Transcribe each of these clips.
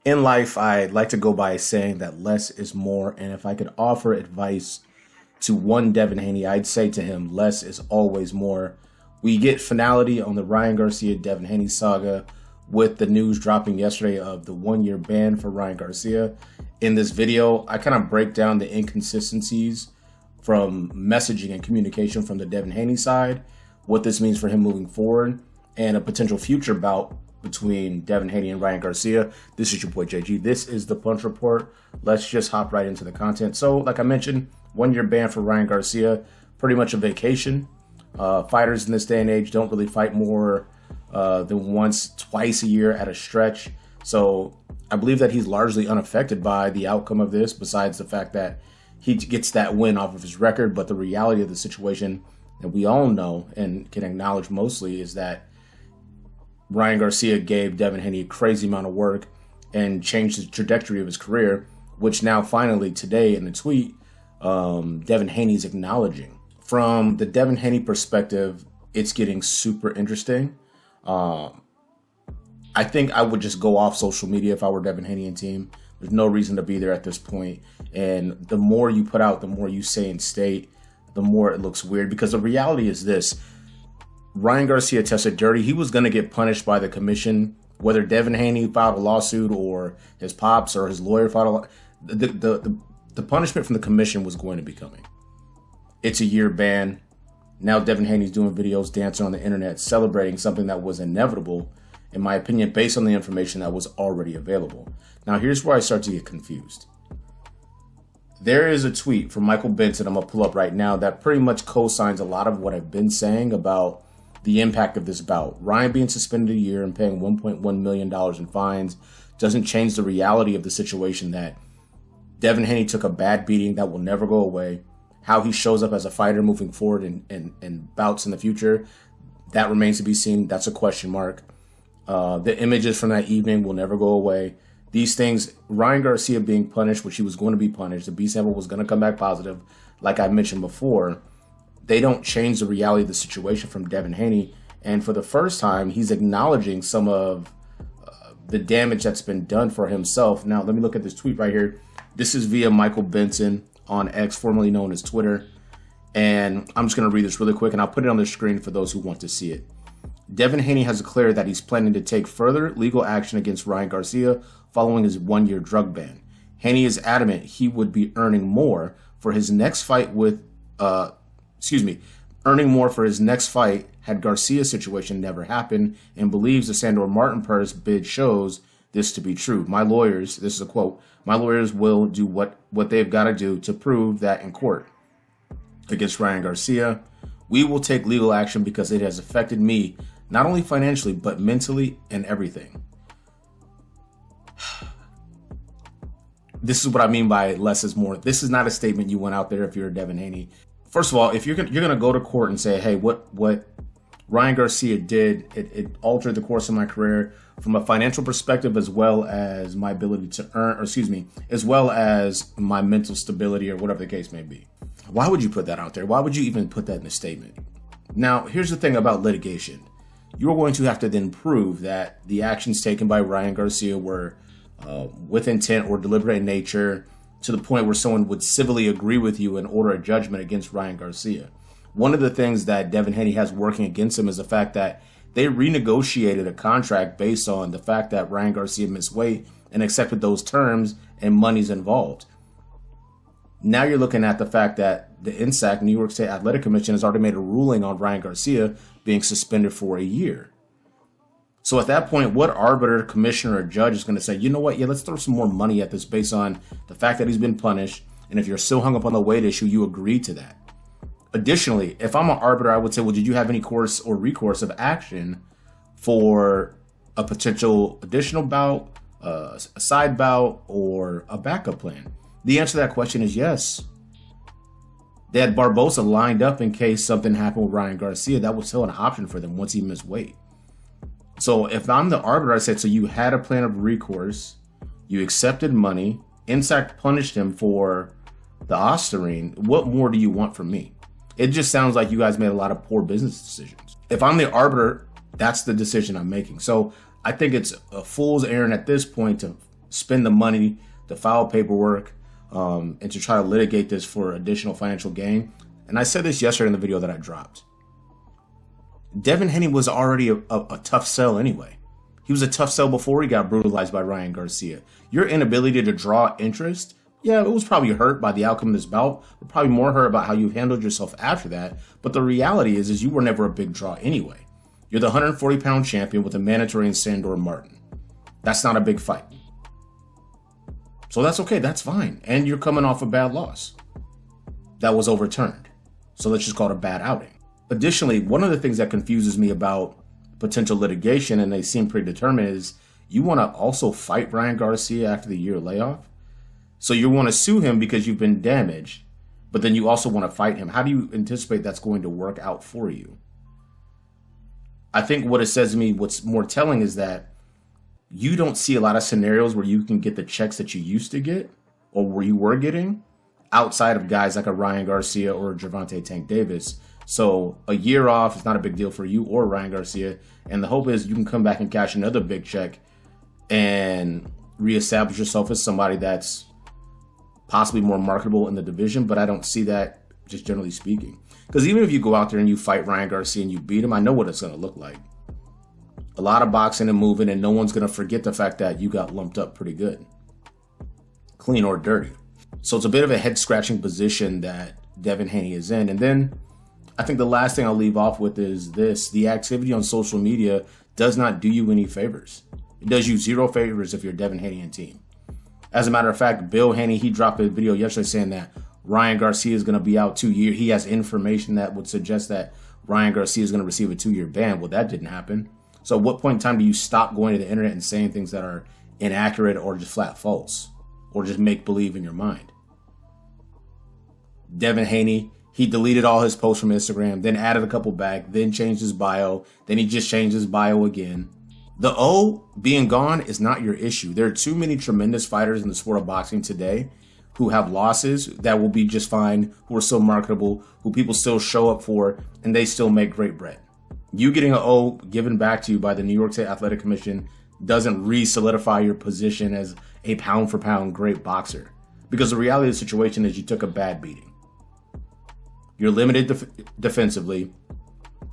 In life, I like to go by saying that less is more. And if I could offer advice to one Devin Haney, I'd say to him, less is always more. We get finality on the Ryan Garcia Devin Haney saga with the news dropping yesterday of the 1 year ban for Ryan Garcia. In this video, I kind of break down the inconsistencies from messaging and communication from the Devin Haney side, what this means for him moving forward, and a potential future bout between Devin Haney and Ryan Garcia. This is your boy JG. This is the Punch Report. Let's just hop right into the content. So, like I mentioned, 1 year ban for Ryan Garcia, pretty much a vacation. Fighters in this day and age don't really fight more than once, twice a year at a stretch. So I believe that he's largely unaffected by the outcome of this, besides the fact that he gets that win off of his record. But the reality of the situation that we all know and can acknowledge mostly is that Ryan Garcia gave Devin Haney a crazy amount of work and changed the trajectory of his career, which now finally today in the tweet, Devin Haney's acknowledging. From the Devin Haney perspective, it's getting super interesting. I think I would just go off social media if I were Devin Haney and team. There's no reason to be there at this point. And the more you put out, the more you say and state, the more it looks weird. Because the reality is this: Ryan Garcia tested dirty. He was going to get punished by the commission, whether Devin Haney filed a lawsuit or his pops or his lawyer filed the punishment from the commission was going to be coming. It's a year ban. Now Devin Haney's doing videos, dancing on the internet, celebrating something that was inevitable, in my opinion, based on the information that was already available. Now here's where I start to get confused. There is a tweet from Michael Benson I'm going to pull up right now that pretty much co-signs a lot of what I've been saying about the impact of this bout. Ryan being suspended a year and paying $1.1 million in fines doesn't change the reality of the situation that Devin Haney took a bad beating that will never go away. How he shows up as a fighter moving forward in bouts in the future, that remains to be seen. That's a question mark. The images from that evening will never go away. These things, Ryan Garcia being punished, which he was going to be punished, the B sample was going to come back positive, like I mentioned before, they don't change the reality of the situation from Devin Haney. And for the first time, he's acknowledging some of the damage that's been done for himself. Now, let me look at this tweet right here. This is via Michael Benson on X, formerly known as Twitter. And I'm just going to read this really quick, and I'll put it on the screen for those who want to see it. Devin Haney has declared that he's planning to take further legal action against Ryan Garcia following his 1 year drug ban. Haney is adamant he would be earning more for his next fight had Garcia's situation never happened, and believes the Sandor Martin purse bid shows this to be true. My lawyers, this is a quote, my lawyers will do what they've got to do to prove that in court against Ryan Garcia. We will take legal action because it has affected me, not only financially, but mentally and everything. This is what I mean by less is more. This is not a statement you want out there if you're Devin Haney. First of all, if you're gonna go to court and say, hey, what Ryan Garcia did, it altered the course of my career from a financial perspective, as well as my ability to earn, as well as my mental stability, or whatever the case may be. Why would you put that out there? Why would you even put that in a statement? Now, here's the thing about litigation. You're going to have to then prove that the actions taken by Ryan Garcia were with intent or deliberate in nature, to the point where someone would civilly agree with you and order a judgment against Ryan Garcia. One of the things that Devin Haney has working against him is the fact that they renegotiated a contract based on the fact that Ryan Garcia missed weight and accepted those terms, and money's involved. Now you're looking at the fact that the NSAC, New York State Athletic Commission, has already made a ruling on Ryan Garcia being suspended for a year. So at that point, what arbiter, commissioner, or judge is going to say, you know what, yeah, let's throw some more money at this based on the fact that he's been punished, and if you're still hung up on the weight issue, you agree to that. Additionally, if I'm an arbiter, I would say, well, did you have any course or recourse of action for a potential additional bout, a side bout, or a backup plan? The answer to that question is yes. They had Barbosa lined up in case something happened with Ryan Garcia. That was still an option for them once he missed weight. So if I'm the arbiter, I said, so you had a plan of recourse, you accepted money, NSAC punished him for the Osterine, what more do you want from me? It just sounds like you guys made a lot of poor business decisions. If I'm the arbiter, that's the decision I'm making. So I think it's a fool's errand at this point to spend the money to file paperwork and to try to litigate this for additional financial gain. And I said this yesterday in the video that I dropped. Devin Haney was already a tough sell anyway. He was a tough sell before he got brutalized by Ryan Garcia. Your inability to draw interest, yeah, it was probably hurt by the outcome of this bout, but probably more hurt about how you handled yourself after that. But the reality is you were never a big draw anyway. You're the 140-pound champion with a mandatory in Sandor Martin. That's not a big fight. So that's okay, that's fine. And you're coming off a bad loss that was overturned. So let's just call it a bad outing. Additionally, one of the things that confuses me about potential litigation, and they seem pretty determined, is you want to also fight Ryan Garcia after the year layoff. So you want to sue him because you've been damaged, but then you also want to fight him. How do you anticipate that's going to work out for you? I think what it says to me, what's more telling, is that you don't see a lot of scenarios where you can get the checks that you used to get or where you were getting outside of guys like a Ryan Garcia or a Gervonta Tank Davis. So a year off is not a big deal for you or Ryan Garcia. And the hope is you can come back and cash another big check and reestablish yourself as somebody that's possibly more marketable in the division. But I don't see that, just generally speaking. Because even if you go out there and you fight Ryan Garcia and you beat him, I know what it's going to look like. A lot of boxing and moving, and no one's going to forget the fact that you got lumped up pretty good. Clean or dirty. So it's a bit of a head-scratching position that Devin Haney is in. And then I think the last thing I'll leave off with is this. The activity on social media does not do you any favors. It does you zero favors if you're Devin Haney and team. As a matter of fact, Bill Haney, he dropped a video yesterday saying that Ryan Garcia is going to be out 2 years. He has information that would suggest that Ryan Garcia is going to receive a 2-year ban. Well, that didn't happen. So at what point in time do you stop going to the internet and saying things that are inaccurate or just flat false or just make believe in your mind? Devin Haney, he deleted all his posts from Instagram, then added a couple back, then changed his bio, then he just changed his bio again. The O being gone is not your issue. There are too many tremendous fighters in the sport of boxing today who have losses that will be just fine, who are still marketable, who people still show up for, and they still make great bread. You getting an O given back to you by the New York State Athletic Commission doesn't re-solidify your position as a pound-for-pound great boxer. Because the reality of the situation is you took a bad beating. You're limited defensively,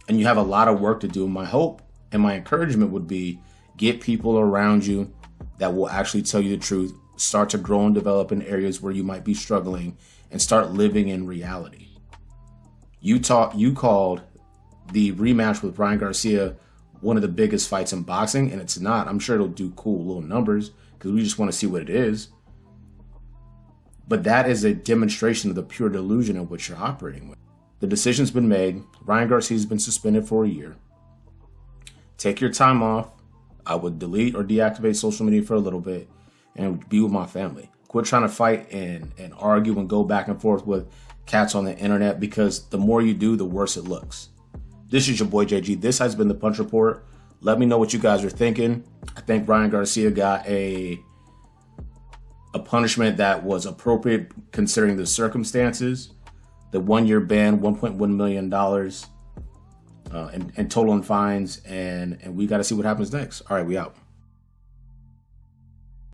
and you have a lot of work to do. My hope and my encouragement would be get people around you that will actually tell you the truth, start to grow and develop in areas where you might be struggling, and start living in reality. You called the rematch with Ryan Garcia one of the biggest fights in boxing, and it's not. I'm sure it'll do cool little numbers because we just want to see what it is. But that is a demonstration of the pure delusion of which you're operating with. The decision's been made. Ryan Garcia's been suspended for a year. Take your time off. I would delete or deactivate social media for a little bit and be with my family. Quit trying to fight and argue and go back and forth with cats on the internet, because the more you do, the worse it looks. This is your boy JG. This has been the Punch Report. Let me know what you guys are thinking. I think Ryan Garcia got a punishment that was appropriate considering the circumstances. The 1-year ban, $1.1 million in total in fines, and we got to see what happens next. All right, we out.